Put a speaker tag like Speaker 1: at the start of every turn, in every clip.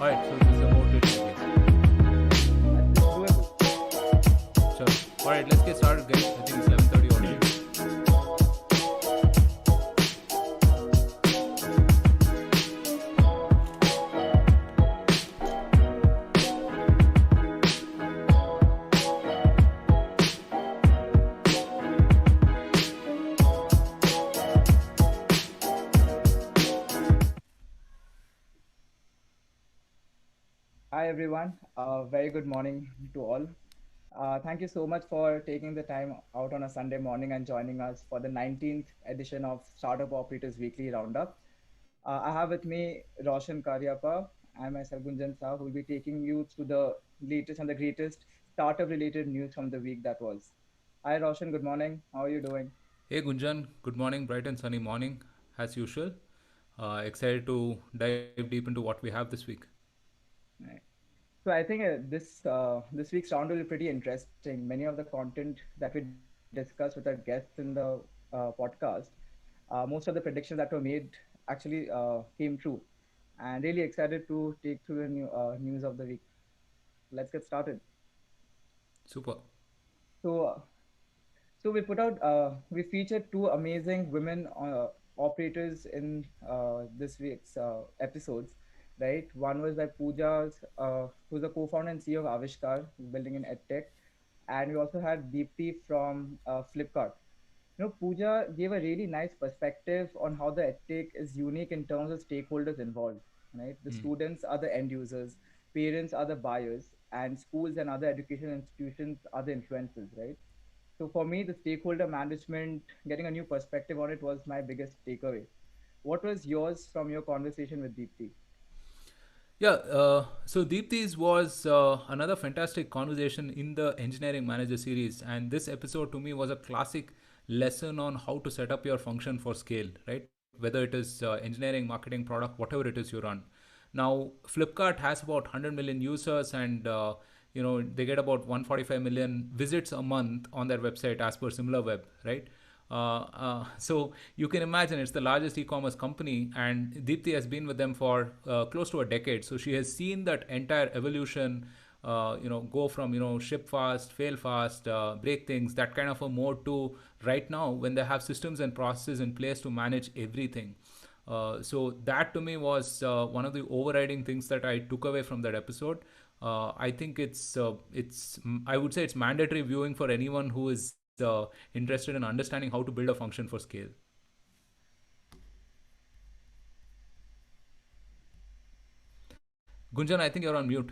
Speaker 1: Alright, so this is about it, I guess.
Speaker 2: That's doable.
Speaker 1: Sure. Alright, let's get started, guys. I think it's 11:30 already.
Speaker 2: Hi everyone. Very good morning to all. Thank you so much for taking the time out on a Sunday morning and joining us for the 19th edition of Startup Operators Weekly Roundup. I have with me Roshan, Cariappa, and myself Gunjan Saha, who will be taking you through the latest and the greatest startup-related news from the week that was. Hi Roshan, good morning. How are you doing?
Speaker 1: Hey Gunjan, good morning, bright and sunny morning, as usual. Excited to dive deep into what we have this week.
Speaker 2: Right. So I think this week's round will be pretty interesting. Many of the content that we discussed with our guests in the podcast, most of the predictions that were made actually came true, and really excited to take through the news of the week. Let's get started.
Speaker 1: Super.
Speaker 2: So, we featured two amazing women operators in this week's episodes, right? One was by Pooja, who's the co-founder and CEO of Avishkar, building in EdTech, and we also had Deepti from Flipkart. Pooja gave a really nice perspective on how the EdTech is unique in terms of stakeholders involved, right? The students are the end users, parents are the buyers, and schools and other education institutions are the influencers, right? So for me, the stakeholder management, getting a new perspective on it was my biggest takeaway. What was yours from your conversation with Deepti?
Speaker 1: Yeah, so Deepti's was another fantastic conversation in the Engineering Manager series. And this episode to me was a classic lesson on how to set up your function for scale, right? Whether it is engineering, marketing, product, whatever it is you run. Now, Flipkart has about 100 million users and they get about 145 million visits a month on their website as per SimilarWeb, right? So you can imagine it's the largest e-commerce company, and Deepti has been with them for close to a decade. So she has seen that entire evolution, go from ship fast, fail fast, break things, that kind of a mode to right now when they have systems and processes in place to manage everything. So that to me was one of the overriding things that I took away from that episode. I think it's I would say it's mandatory viewing for anyone who is interested in understanding how to build a function for scale. Gunjan, I think you're on mute.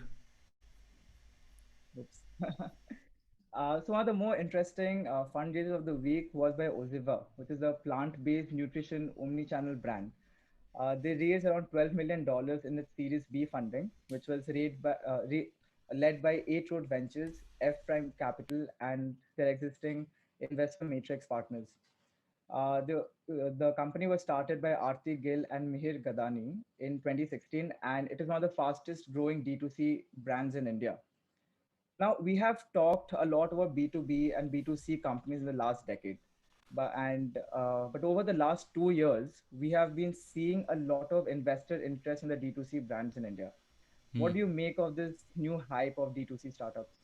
Speaker 2: Oops. So one of the more interesting fundraisers of the week was by Oziva, which is a plant-based nutrition omni-channel brand. They raised around $12 million in its Series B funding, which was led by Eight Road Ventures, F Prime Capital, and their existing investor matrix partners. The company was started by Aarti Gill and Mihir Gadani in 2016, and it is one of the fastest growing D2C brands in India. Now, we have talked a lot about B2B and B2C companies in the last decade. But over the last 2 years, we have been seeing a lot of investor interest in the D2C brands in India. What do you make of this new hype of D2C startups?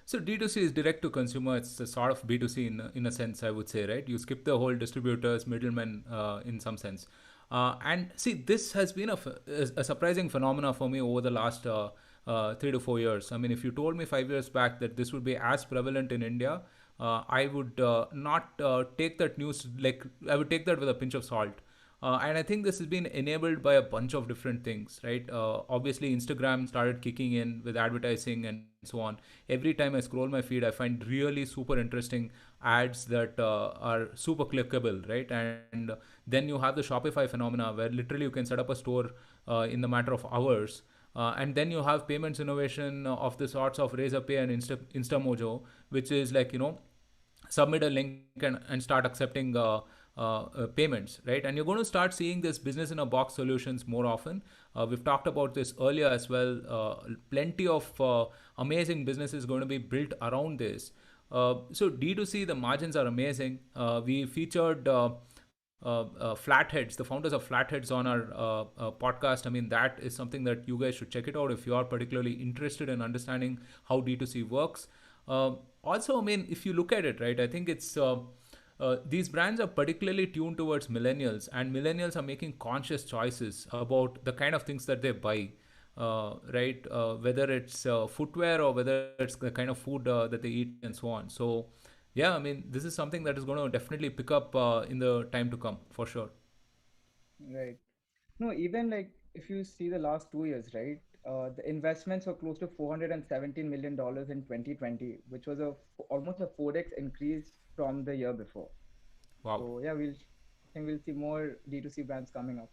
Speaker 1: So D2C is direct to consumer. It's a sort of B2C in a sense, I would say, right? You skip the whole distributors, middlemen in some sense. And see, this has been a surprising phenomena for me over the last 3 to 4 years. I mean, if you told me 5 years back that this would be as prevalent in India, I would not take that news, like, I would take that with a pinch of salt. And I think this has been enabled by a bunch of different things, right? Obviously, Instagram started kicking in with advertising and so on. Every time I scroll my feed, I find really super interesting ads that are super clickable, right? And then you have the Shopify phenomena where literally you can set up a store in the matter of hours. And then you have payments innovation of the sorts of Razorpay and Instamojo, which is like, submit a link and start accepting payments, right? And you're going to start seeing this business in a box solutions more often. We've talked about this earlier as well. Plenty of amazing businesses going to be built around this. So D2C, the margins are amazing. We featured Flatheads, the founders of Flatheads, on our podcast. I mean, that is something that you guys should check it out if you are particularly interested in understanding how D2C works. Also, I mean, if you look at it, right, I think it's these brands are particularly tuned towards millennials, and millennials are making conscious choices about the kind of things that they buy. Right, whether it's footwear or whether it's the kind of food that they eat and so on. So, yeah, I mean, this is something that is going to definitely pick up in the time to come for sure.
Speaker 2: Right. No, even like if you see the last 2 years, right? The investments were close to $417 million in 2020, which was almost a 4x increase from the year before.
Speaker 1: Wow.
Speaker 2: So yeah, I think we'll see more D2C brands coming up.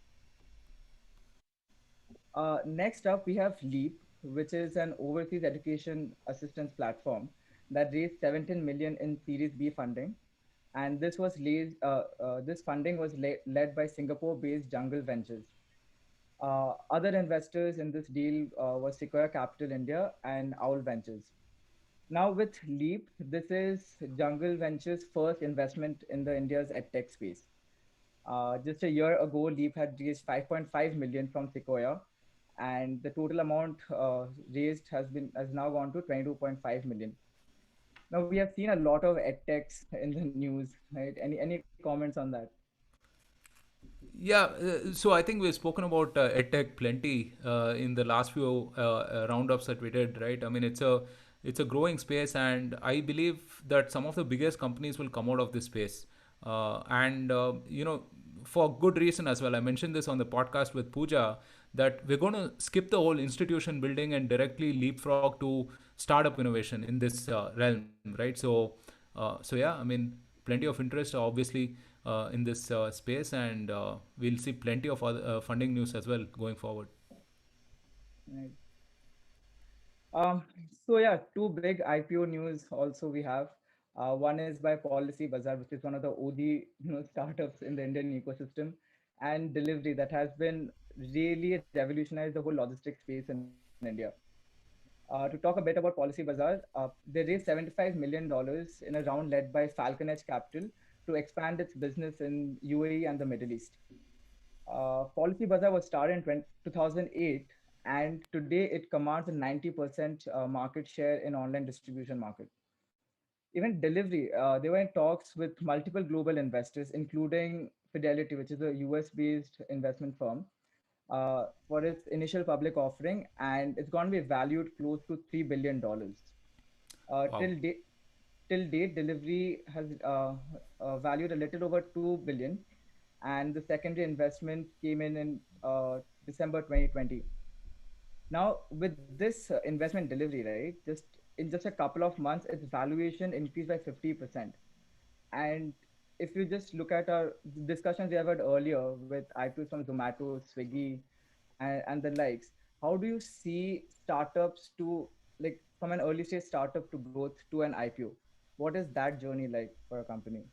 Speaker 2: Next up, we have Leap, which is an overseas education assistance platform that raised 17 million in Series B funding, and this funding was led by Singapore-based Jungle Ventures. Other investors in this deal was Sequoia Capital India and Owl Ventures. Now with Leap, this is Jungle Ventures' first investment in the India's edtech space. Just a year ago, Leap had raised 5.5 million from Sequoia, and the total amount raised has now gone to 22.5 million. Now we have seen a lot of edtechs in the news, right? Any comments on that?
Speaker 1: Yeah, so I think we've spoken about edtech plenty in the last few roundups that we did, right? I mean, it's a growing space, and I believe that some of the biggest companies will come out of this space, and for good reason as well. I mentioned this on the podcast with Pooja that we're going to skip the whole institution building and directly leapfrog to startup innovation in this realm, right? So yeah, I mean, plenty of interest, obviously, in this space, and we'll see plenty of other, funding news as well going forward.
Speaker 2: Right. Um, so yeah, two big IPO news also we have. One is by PolicyBazaar, which is one of the OG startups in the Indian ecosystem, and Delivery that has been really revolutionized the whole logistics space in India. To talk a bit about PolicyBazaar, they raised $75 million in a round led by Falcon Edge Capital to expand its business in UAE and the Middle East. PolicyBazaar was started in 2008, and today it commands a 90% market share in online distribution market. Even Delivery, they were in talks with multiple global investors, including Fidelity, which is a US-based investment firm, for its initial public offering, and it's going to be valued close to $3 billion. Uh,
Speaker 1: Wow.
Speaker 2: till date, till date, Delivery has valued a little over 2 billion, and the secondary investment came in December 2020. Now, with this investment Delivery, right, just in just a couple of months, its valuation increased by 50%. And if you just look at our discussions we have had earlier with IPOs from Zomato, Swiggy, and the likes, how do you see startups to like from an early stage startup to growth to an IPO? What is that journey like for a company?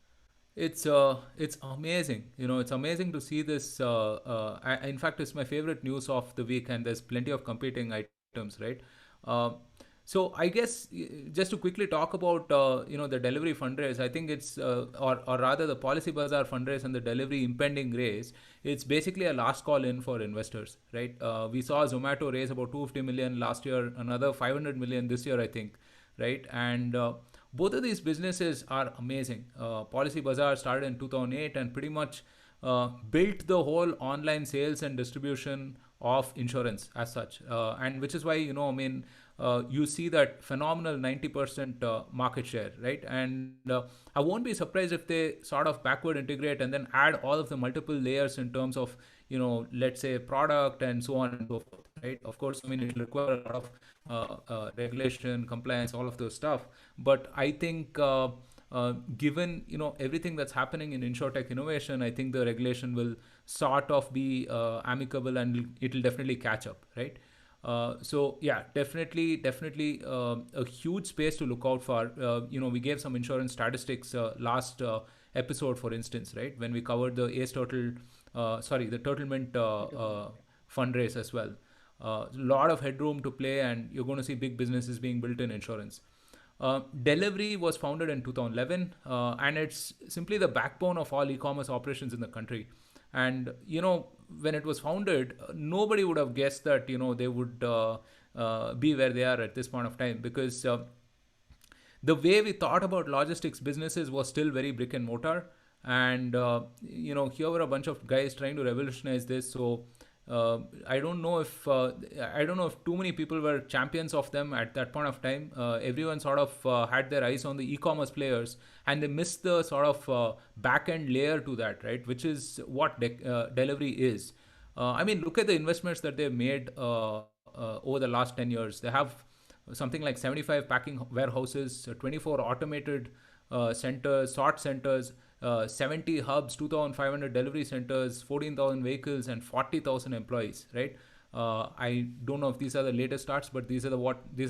Speaker 1: It's amazing. It's amazing to see this. In fact, it's my favorite news of the week, and there's plenty of competing items, right? Uh, so I guess just to quickly talk about the delivery fundraise, I think it's or rather the Policy Bazaar fundraise and the delivery impending raise. It's basically a last call in for investors, right? We saw Zomato raise about 250 million last year, another 500 million this year, I think, right? And both of these businesses are amazing. Policy Bazaar started in 2008 and pretty much built the whole online sales and distribution of insurance as such, and which is why I mean, you see that phenomenal 90% market share, right? And I won't be surprised if they sort of backward integrate and then add all of the multiple layers in terms of let's say product and so on and so forth, right? Of course, I mean, it will require a lot of regulation, compliance, all of those stuff. But I think given everything that's happening in insurtech innovation, I think the regulation will sort of be amicable, and it'll definitely catch up, right? So yeah, definitely a huge space to look out for. We gave some insurance statistics last episode, for instance, right, when we covered the the Turtle Mint fundraise as well. A lot of headroom to play, and you're going to see big businesses being built in insurance. Delivery was founded in 2011, and it's simply the backbone of all e-commerce operations in the country. And when it was founded, nobody would have guessed that they would be where they are at this point of time, because the way we thought about logistics businesses was still very brick and mortar. And here were a bunch of guys trying to revolutionize this. So I don't know if too many people were champions of them at that point of time. Everyone sort of had their eyes on the e-commerce players, and they missed the sort of back end layer to that, right, which is what delivery is. I mean, look at the investments that they've made over the last 10 years. They have something like 75 packing warehouses, 24 automated sort centers, 70 hubs, 2,500 delivery centers, 14,000 vehicles, and 40,000 employees. Right? I don't know if these are the latest stats, but these are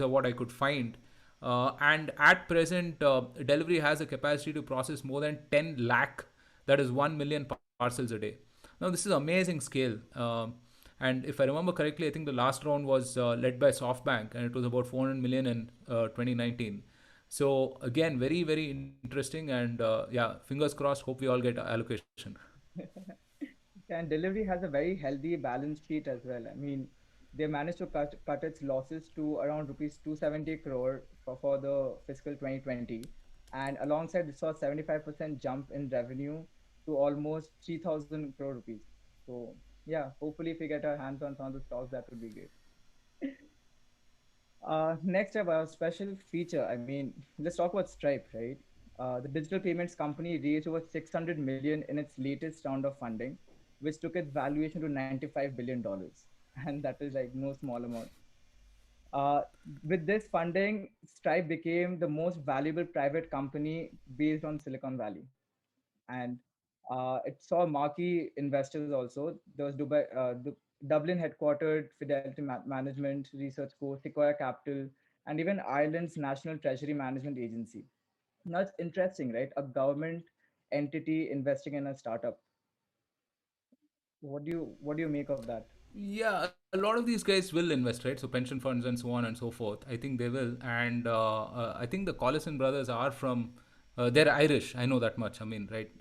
Speaker 1: what I could find. And at present, delivery has a capacity to process more than 10 lakh, that is 1 million parcels a day. Now, this is amazing scale. And if I remember correctly, I think the last round was led by SoftBank, and it was about 400 million in 2019. So again, very very interesting, and yeah, fingers crossed. Hope we all get allocation.
Speaker 2: And Delivery has a very healthy balance sheet as well. I mean, they managed to cut its losses to around rupees 270 crore for the fiscal 2020. And alongside, we saw 75% jump in revenue to almost 3,000 crore rupees. So, yeah, hopefully, if we get our hands on some of the stocks, that would be great. Next up, our special feature. I mean, let's talk about Stripe, right? The digital payments company raised over 600 million in its latest round of funding, which took its valuation to $95 billion, and that is like no small amount. Uh, with this funding, Stripe became the most valuable private company based on Silicon Valley, and it saw marquee investors also. There was the Dublin headquartered Fidelity Management, Research Co, Sequoia Capital, and even Ireland's National Treasury Management Agency. Now it's interesting, right? A government entity investing in a startup. What do you make of that?
Speaker 1: Yeah, a lot of these guys will invest, right? So pension funds and so on and so forth. I think they will, and I think the Collison brothers are from. They're Irish. I know that much. I mean, right?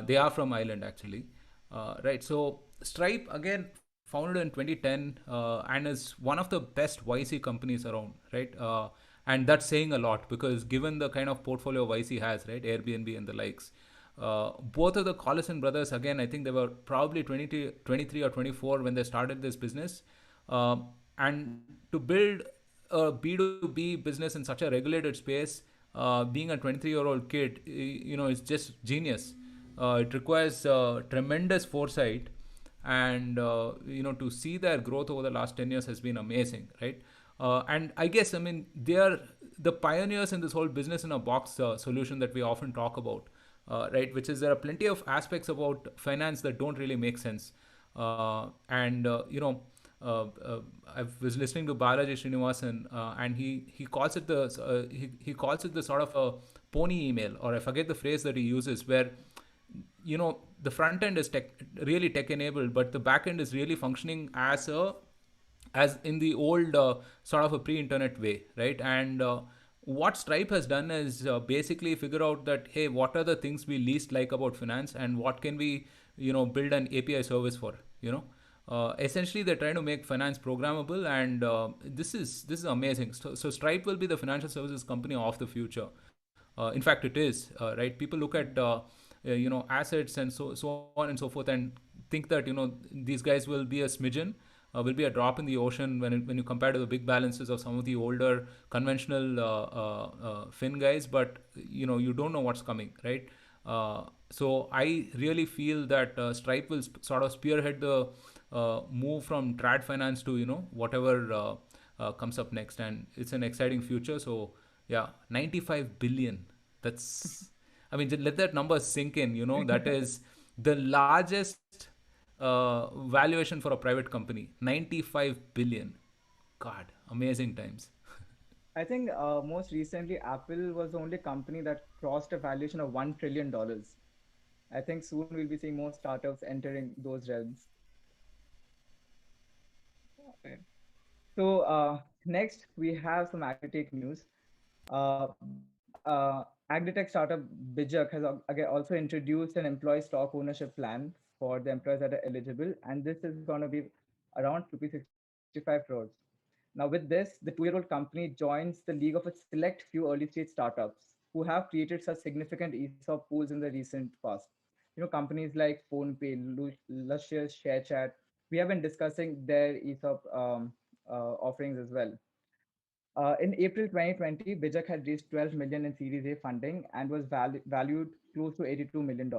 Speaker 1: They are from Ireland, actually. Right. So Stripe, again, founded in 2010, and is one of the best YC companies around, right? And that's saying a lot, because given the kind of portfolio YC has, right, Airbnb and the likes. Both of the Collison brothers, again, I think they were probably 23 or 24 when they started this business. And to build a B2B business in such a regulated space, being a 23-year-old kid, is just genius. It requires tremendous foresight, and to see their growth over the last 10 years has been amazing, right? And I guess, I mean, they are the pioneers in this whole business in a box solution that we often talk about, right? Which is, there are plenty of aspects about finance that don't really make sense. And I was listening to Balaji Srinivasan, and he calls it he calls it the sort of a pony email, or I forget the phrase that he uses, where the front end is really tech enabled, but the back end is really functioning as in the old sort of a pre-internet way, right? And what Stripe has done is basically figure out that, hey, what are the things we least like about finance, and what can we build an API service for. Essentially, they're trying to make finance programmable, and this is amazing. So Stripe will be the financial services company of the future. In fact, it is, right? People look at assets and so on and so forth, and think that these guys will be a smidgen, will be a drop in the ocean when you compare to the big balances of some of the older conventional fin guys. But you don't know what's coming, right? So I really feel that Stripe will sort of spearhead the move from trad finance to whatever comes up next, and it's an exciting future. So yeah, 95 billion. That's, I mean, just let that number sink in. That is the largest valuation for a private company. 95 billion. God, amazing times.
Speaker 2: I think most recently, Apple was the only company that crossed a valuation of $1 trillion. I think soon we'll be seeing more startups entering those realms. Okay. So next we have some agri-tech news. Agritech startup Bijak has again also introduced an employee stock ownership plan for the employees that are eligible, and this is going to be around rupees 65 crores. Now, with this, the 2-year-old company joins the league of a select few early stage startups who have created such significant ESOP pools in the recent past. Companies like PhonePe, Luscious, ShareChat, we have been discussing their ESOP offerings as well. In April 2020, Bijak had raised 12 million in Series A funding and was valued close to $82 million.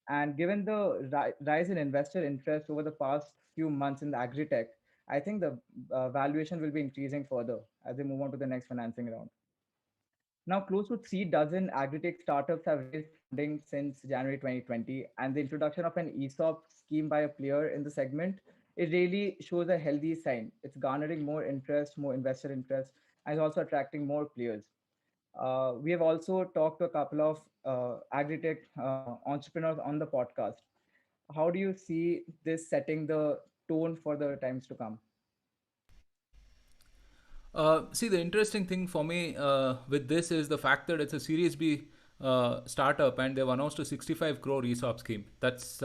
Speaker 2: And given the rise in investor interest over the past few months in the agri-tech, I think the valuation will be increasing further as they move on to the next financing round. Now, close to 3 dozen agri-tech startups have raised funding since January 2020, and the introduction of an ESOP scheme by a player in the segment, it really shows a healthy sign. It's garnering more interest, more investor interest, and it's also attracting more players. We have also talked to a couple of agri-tech entrepreneurs on the podcast. How do you see this setting the tone for the times to come?
Speaker 1: See, the interesting thing for me with this is the fact that it's a Series B startup and they've announced a 65 crore ESOP scheme. That's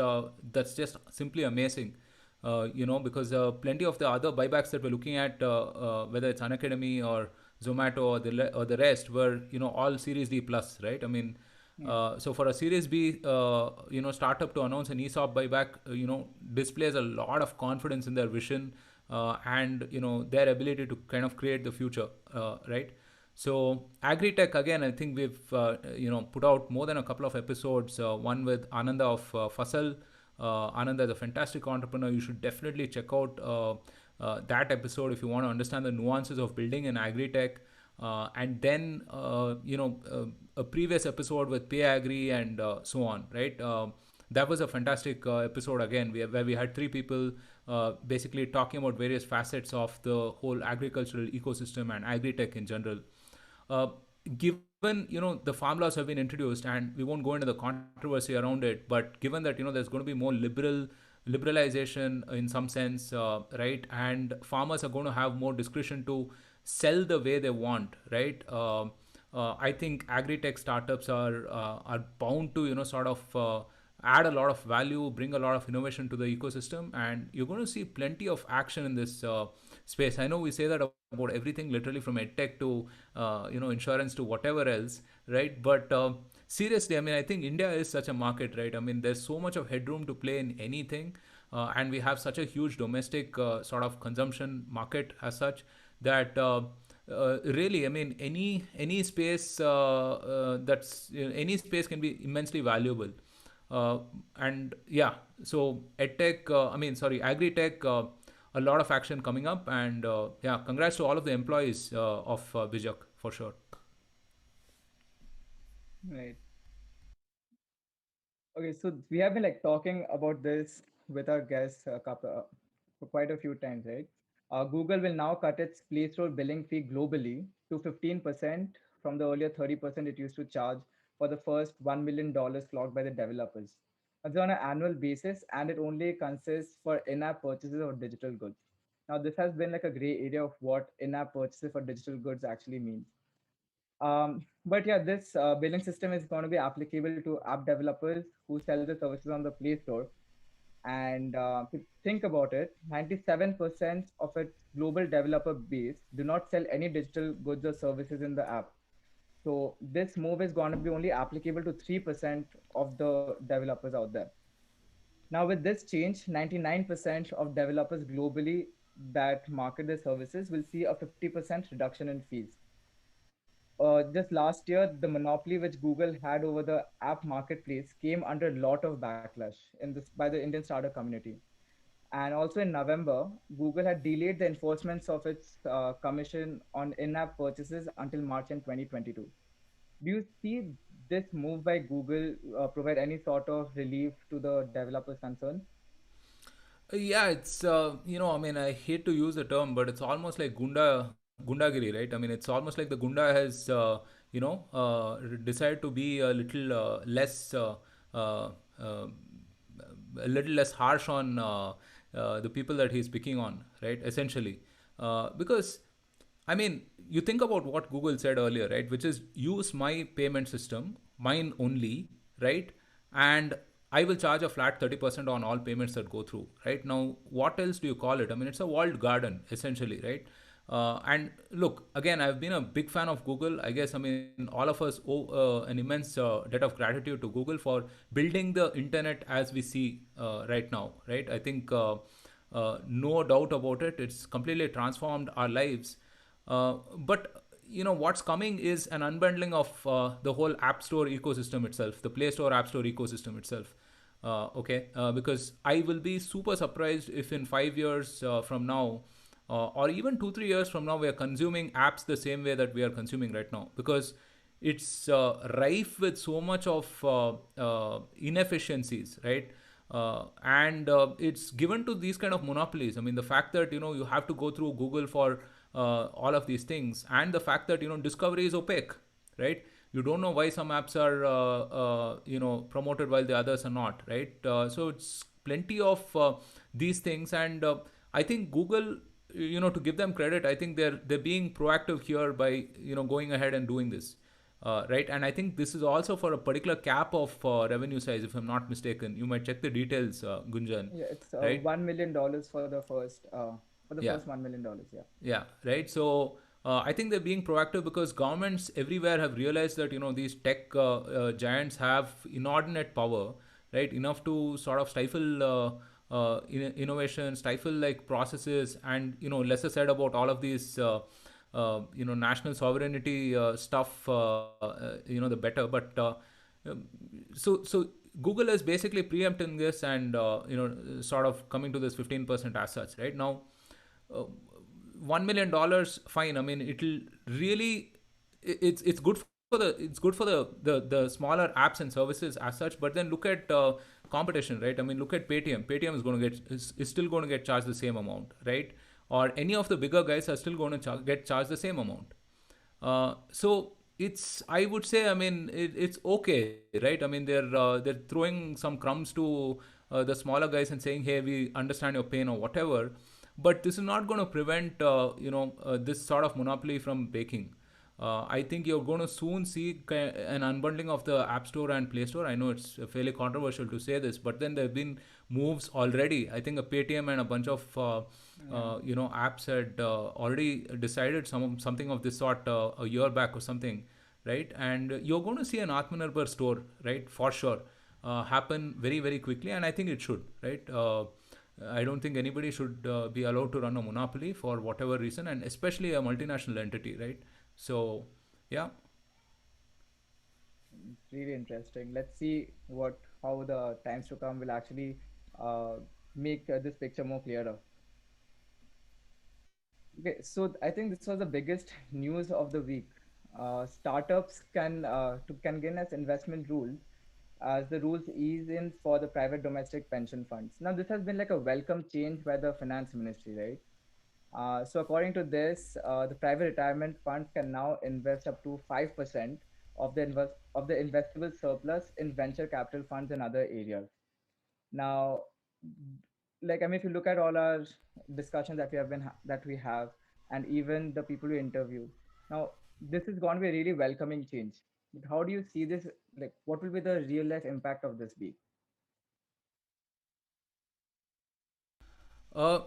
Speaker 1: just simply amazing. Because plenty of the other buybacks that we're looking at, whether it's Unacademy or Zomato or the rest, were all Series D plus, right? I mean,
Speaker 2: Yeah.
Speaker 1: so for a Series B, startup to announce an ESOP buyback, displays a lot of confidence in their vision and their ability to kind of create the future, right? So agri-tech again, I think we've put out more than a couple of episodes. One with Ananda of Fasal. Ananda is a fantastic entrepreneur. You should definitely check out that episode if you want to understand the nuances of building an agri-tech. And then a previous episode with Pay Agri and so on, right? That was a fantastic episode again, where we had three people basically talking about various facets of the whole agricultural ecosystem and agri-tech in general. Uh, Given the farm laws have been introduced, and we won't go into the controversy around it, but given that there's going to be more liberalization in some sense, right, and farmers are going to have more discretion to sell the way they want, right. I think agri-tech startups are bound to sort of add a lot of value, bring a lot of innovation to the ecosystem, and you're going to see plenty of action in this space. I know we say that about everything, literally from edtech to insurance to whatever else, right? But seriously, I mean, I think India is such a market, right? I mean, there's so much of headroom to play in anything, and we have such a huge domestic sort of consumption market as such that. Really, I mean, any space that's any space can be immensely valuable. And yeah, so edtech, I mean, sorry, agri-tech, a lot of action coming up, and yeah, congrats to all of the employees of Bijak for sure.
Speaker 2: Right. Okay, so we have been like talking about this with our guests for quite a few times, right? Google will now cut its Playstore billing fee globally to 15% from the earlier 30% it used to charge for the first $1 million clocked by the developers. It's on an annual basis, and it only consists for in-app purchases of digital goods. Now, this has been like a gray area of what in-app purchases for digital goods actually means. But yeah, this billing system is going to be applicable to app developers who sell the services on the Play Store. And if you think about it, 97% of its global developer base do not sell any digital goods or services in the app. So this move is going to be only applicable to 3% of the developers out there. Now, with this change, 99% of developers globally that market their services will see a 50% reduction in fees. Just last year, the monopoly which Google had over the app marketplace came under a lot of backlash in this by the Indian startup community. And also in November, Google had delayed the enforcements of its commission on in-app purchases until March in 2022. Do you see this move by Google provide any sort of relief to the developers concerned?
Speaker 1: Yeah, it's I mean, I hate to use the term, but it's almost like gundagiri, right? I mean, it's almost like the gunda has decided to be uh, uh, a little less harsh on the people that he's picking on, right? Essentially, because I mean, you think about what Google said earlier, right? Which is use my payment system, mine only, right? And I will charge a flat 30% on all payments that go through, right? Now, what else do you call it? I mean, it's a walled garden, essentially, right? And look, again, I've been a big fan of Google. I guess, I mean, all of us owe an immense debt of gratitude to Google for building the internet as we see right now, right? I think no doubt about it. It's completely transformed our lives. But what's coming is an unbundling of the whole App Store ecosystem itself, the Play Store App Store ecosystem itself. Okay, because I will be super surprised if in 5 years from now, or even 2 3 years from now, we are consuming apps the same way that we are consuming right now, because it's rife with so much of inefficiencies, right? And it's given to these kind of monopolies. I mean, the fact that you have to go through Google for all of these things, and the fact that discovery is opaque, right? You don't know why some apps are promoted while the others are not, right? So it's plenty of these things, and I think Google, to give them credit, I think they're being proactive here by going ahead and doing this. Right, and I think this is also for a particular cap of revenue size, if I'm not mistaken. You might check the details, Gunjan.
Speaker 2: Yeah, it's
Speaker 1: Right?
Speaker 2: $1 million for the
Speaker 1: Yeah,
Speaker 2: first $1 million. Yeah.
Speaker 1: yeah, right. So I think they're being proactive because governments everywhere have realized that these tech giants have inordinate power, right? Enough to sort of stifle innovation, stifle like processes, and lesser said about all of these. National sovereignty stuff, the better. But um, so Google is basically preempting this, and sort of coming to this 15% as such, right? Now, uh, $1 million, fine. I mean, it'll really, it's good for the smaller apps and services as such. But then look at competition, right? I mean, look at Paytm. Paytm is still going to get charged the same amount, right? Or any of the bigger guys are still going to get charged the same amount. So it's, I would say, I mean, it's okay, right? I mean, they're throwing some crumbs to the smaller guys and saying, hey, we understand your pain or whatever. But this is not going to prevent this sort of monopoly from breaking. I think you're going to soon see an unbundling of the App Store and Play Store. I know it's fairly controversial to say this, but then there have been moves already. I think a Paytm and a bunch of
Speaker 2: Yeah.
Speaker 1: apps had already decided something of this sort a year back or something, right? And you're going to see an Atmanirbhar store, right, for sure, happen very very quickly, and I think it should, right? I don't think anybody should be allowed to run a monopoly for whatever reason, and especially a multinational entity, right? So, yeah.
Speaker 2: It's really interesting. Let's see what how the times to come will actually uh, make this picture more clearer. Okay, so I think this was the biggest news of the week. Startups can gain as investment rules as the rules ease in for the private domestic pension funds. Now, this has been like a welcome change by the finance ministry, right? So according to this, the private retirement funds can now invest up to 5% of the investable surplus in venture capital funds and other areas. Now, like I mean, if you look at all our discussions that we have, and even the people we interview, now this is going to be a really welcoming change. But how do you see this? Like, what will be the real life impact of this be?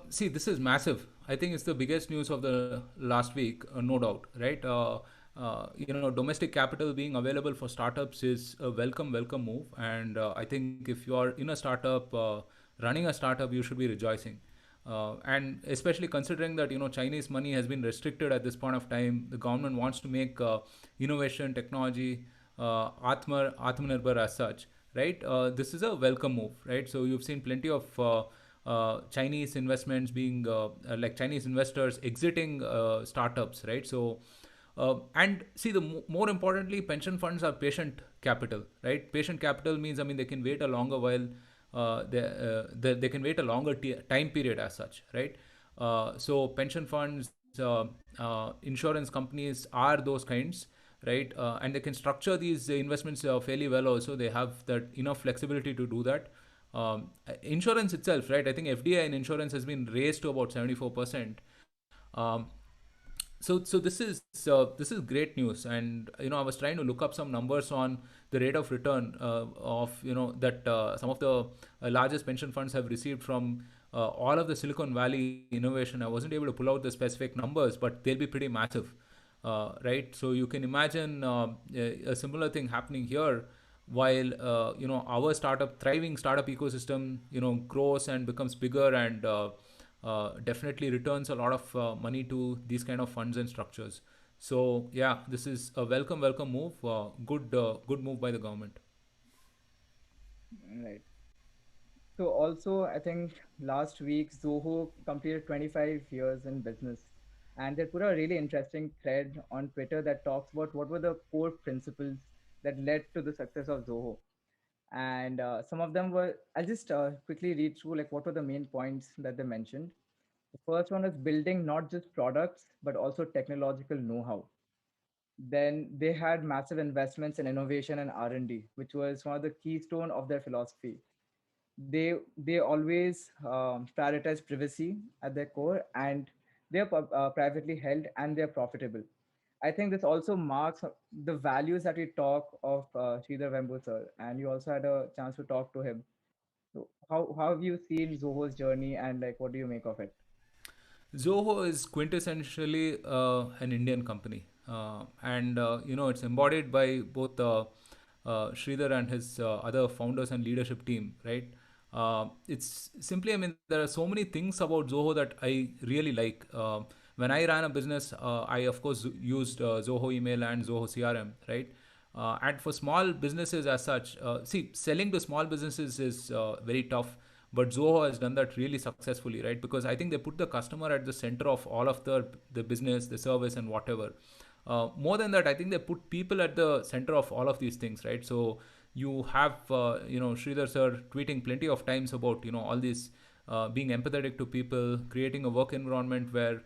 Speaker 1: See, this is massive. I think it's the biggest news of the last week, no doubt, right? Domestic capital being available for startups is a welcome move, and I think if you are in a startup, running a startup, you should be rejoicing. And especially considering that Chinese money has been restricted at this point of time, the government wants to make innovation, technology, Atmanirbhar as such, right? This is a welcome move, right? So you've seen plenty of Chinese investments being like Chinese investors exiting startups, right? So, and see, more importantly, pension funds are patient capital, right? Patient capital means, I mean, they can wait a longer while, they can wait a longer time period as such, right? So pension funds, insurance companies are those kinds, right? And they can structure these investments fairly well. Also, they have that enough flexibility to do that. Insurance itself, right? I think FDI in insurance has been raised to about 74%. Um, So this is great news, and I was trying to look up some numbers on the rate of return of that some of the largest pension funds have received from all of the Silicon Valley innovation. I wasn't able to pull out the specific numbers, but they'll be pretty massive, right? So you can imagine a similar thing happening here, while our thriving startup ecosystem grows and becomes bigger, and definitely returns a lot of money to these kind of funds and structures. So yeah, this is a welcome move. Good move by the government.
Speaker 2: Right. So also, I think last week Zoho completed 25 years in business, and they put a really interesting thread on Twitter that talks about what were the core principles that led to the success of Zoho. And some of them were, I'll just quickly read through like what were the main points that they mentioned. The first one is building not just products but also technological know-how. Then they had massive investments in innovation and R&D, which was one of the keystone of their philosophy. They always prioritize privacy at their core, and they're privately held and they're profitable. I think this also marks the values that we talk of Sridhar Vembu sir, and you also had a chance to talk to him. So how have you seen Zoho's journey, and like what do you make of it?
Speaker 1: Zoho is quintessentially an Indian company, and it's embodied by both Sridhar and his other founders and leadership team, right? It's simply, I mean, there are so many things about Zoho that I really like. When I ran a business, I of course used Zoho email and Zoho CRM, right? And for small businesses as such, see, selling to small businesses is very tough, but Zoho has done that really successfully, right? Because I think they put the customer at the center of all of the business, the service, and whatever. More than that, I think they put people at the center of all of these things, right? So you have Sridhar sir tweeting plenty of times about all these being empathetic to people, creating a work environment where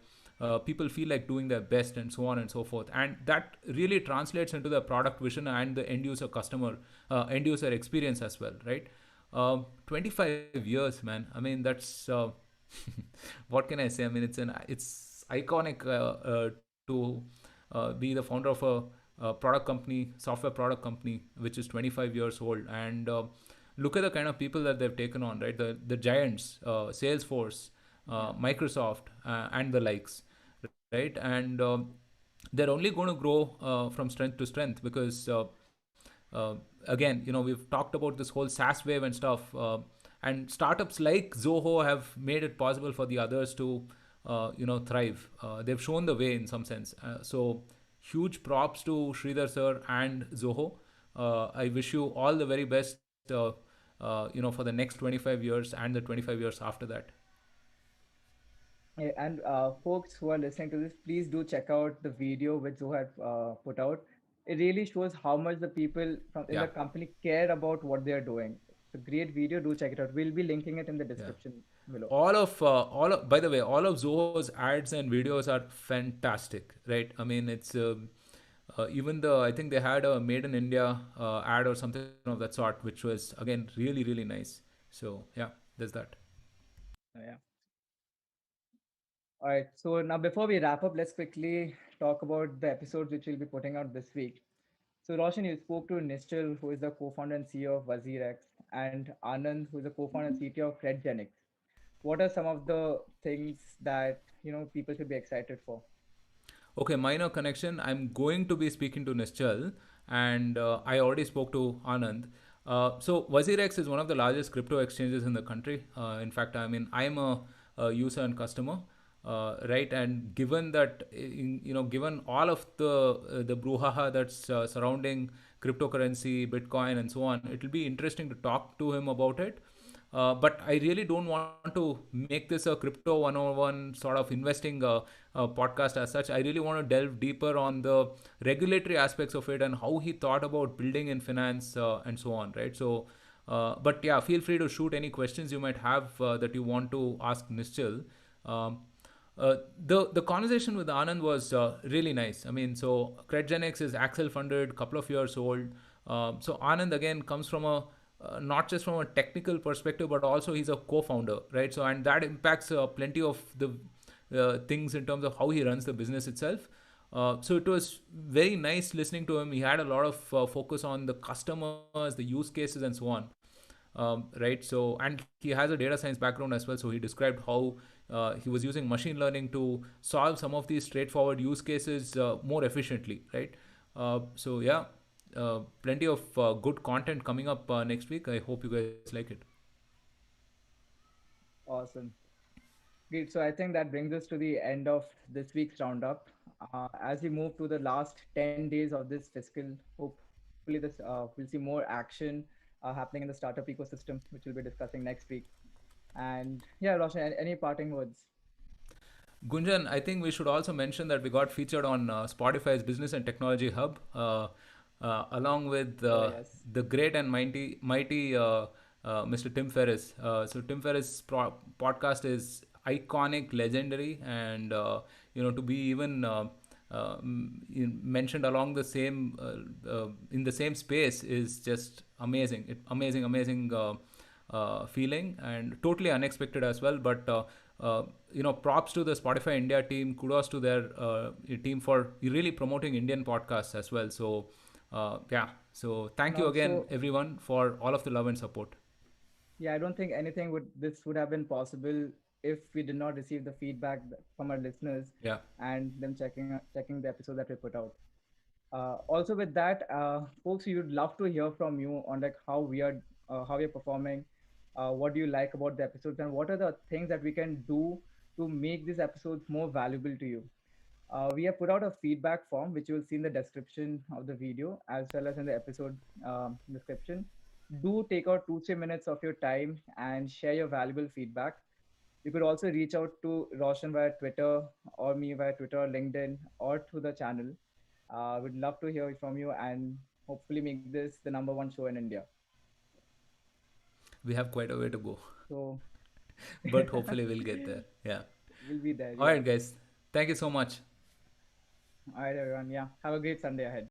Speaker 1: people feel like doing their best, and so on and so forth, and that really translates into the product vision and the end user experience as well, right? 25 years, man. I mean, that's what can I say? I mean, it's iconic to be the founder of a product company, software product company, which is 25 years old, and look at the kind of people that they've taken on, right? The giants, Salesforce,
Speaker 2: Yeah.
Speaker 1: Microsoft, and the likes, right? And they're only going to grow from strength to strength, because again, we've talked about this whole SaaS wave and stuff, and startups like Zoho have made it possible for the others to thrive. They've shown the way in some sense. So huge props to Sridhar sir and Zoho. I wish you all the very best, for the next 25 years and the 25 years after that.
Speaker 2: And folks who are listening to this, please do check out the video which Zoho had put out. It really shows how much the people from in
Speaker 1: Yeah.
Speaker 2: the company care about what they are doing. It's a great video. Do check it out. We'll be linking it in the
Speaker 1: Yeah.
Speaker 2: description below.
Speaker 1: By the way, all of Zoho's ads and videos are fantastic, right? I mean, it's even the I think they had a Made in India ad or something of that sort, which was again really nice. So yeah, there's that.
Speaker 2: Yeah. All right. So now, before we wrap up, let's quickly talk about the episodes which we'll be putting out this week. So, Roshan, you spoke to Nischal, who is the co-founder and CEO of WazirX, and Anand, who is the co-founder and CTO of Redgenics. What are some of the things that people should be excited for?
Speaker 1: Okay, minor connection. I'm going to be speaking to Nischal, and I already spoke to Anand. So WazirX is one of the largest crypto exchanges in the country. In fact, I mean, I'm a user and customer, right? And given that, given all of the brouhaha that's surrounding cryptocurrency, Bitcoin, and so on, it'll be interesting to talk to him about it. But I really don't want to make this a crypto 101 sort of investing podcast as such. I really want to delve deeper on the regulatory aspects of it and how he thought about building in finance and so on, right? So, but yeah, feel free to shoot any questions you might have that you want to ask Nischal. Um, the conversation with Anand was really nice. I mean, so Credgenics is Axel funded, couple of years old. So Anand again comes from a not just from a technical perspective, but also he's a co-founder, right? So and that impacts plenty of the things in terms of how he runs the business itself. So it was very nice listening to him. He had a lot of focus on the customers, the use cases, and so on. Right. So, and he has a data science background as well. So he described how he was using machine learning to solve some of these straightforward use cases more efficiently. Right. So yeah, plenty of good content coming up next week. I hope you guys like it.
Speaker 2: Awesome. Great. So I think that brings us to the end of this week's roundup. As we move to the last 10 days of this fiscal, hopefully we'll see more action happening in the startup ecosystem, which we'll be discussing next week. And yeah, Roshan, any parting words?
Speaker 1: Gunjan, I think we should also mention that we got featured on Spotify's Business and Technology Hub, along with
Speaker 2: Oh, yes.
Speaker 1: the great and mighty Mr. Tim Ferriss. So Tim Ferriss' podcast is iconic, legendary, and to be even mentioned along the same in the same space is just amazing. Amazing feeling, and totally unexpected as well. But props to the Spotify India team. Kudos to their team for really promoting Indian podcasts as well. So yeah, so
Speaker 2: And
Speaker 1: thank you again,
Speaker 2: also,
Speaker 1: everyone, for all of the love and support.
Speaker 2: yeah, I don't think anything would this would have been possible if we did not receive the feedback from our listeners
Speaker 1: Yeah,
Speaker 2: and them checking the episode that we put out. Also, with that, folks, we would love to hear from you on like how we are performing. What do you like about the episodes, and what are the things that we can do to make these episodes more valuable to you? We have put out a feedback form, which you will see in the description of the video as well as in the episode description. Do take out 2-3 minutes of your time and share your valuable feedback. You could also reach out to Roshan via Twitter or me via Twitter or LinkedIn or through the channel. We'd love to hear from you and hopefully make this the number one show in India.
Speaker 1: we have quite a way to go,
Speaker 2: So
Speaker 1: but hopefully we'll get there. Yeah.
Speaker 2: we'll be there.
Speaker 1: All
Speaker 2: Yeah.
Speaker 1: right, guys. Thank you so much.
Speaker 2: All right, everyone. Yeah. Have a great Sunday ahead.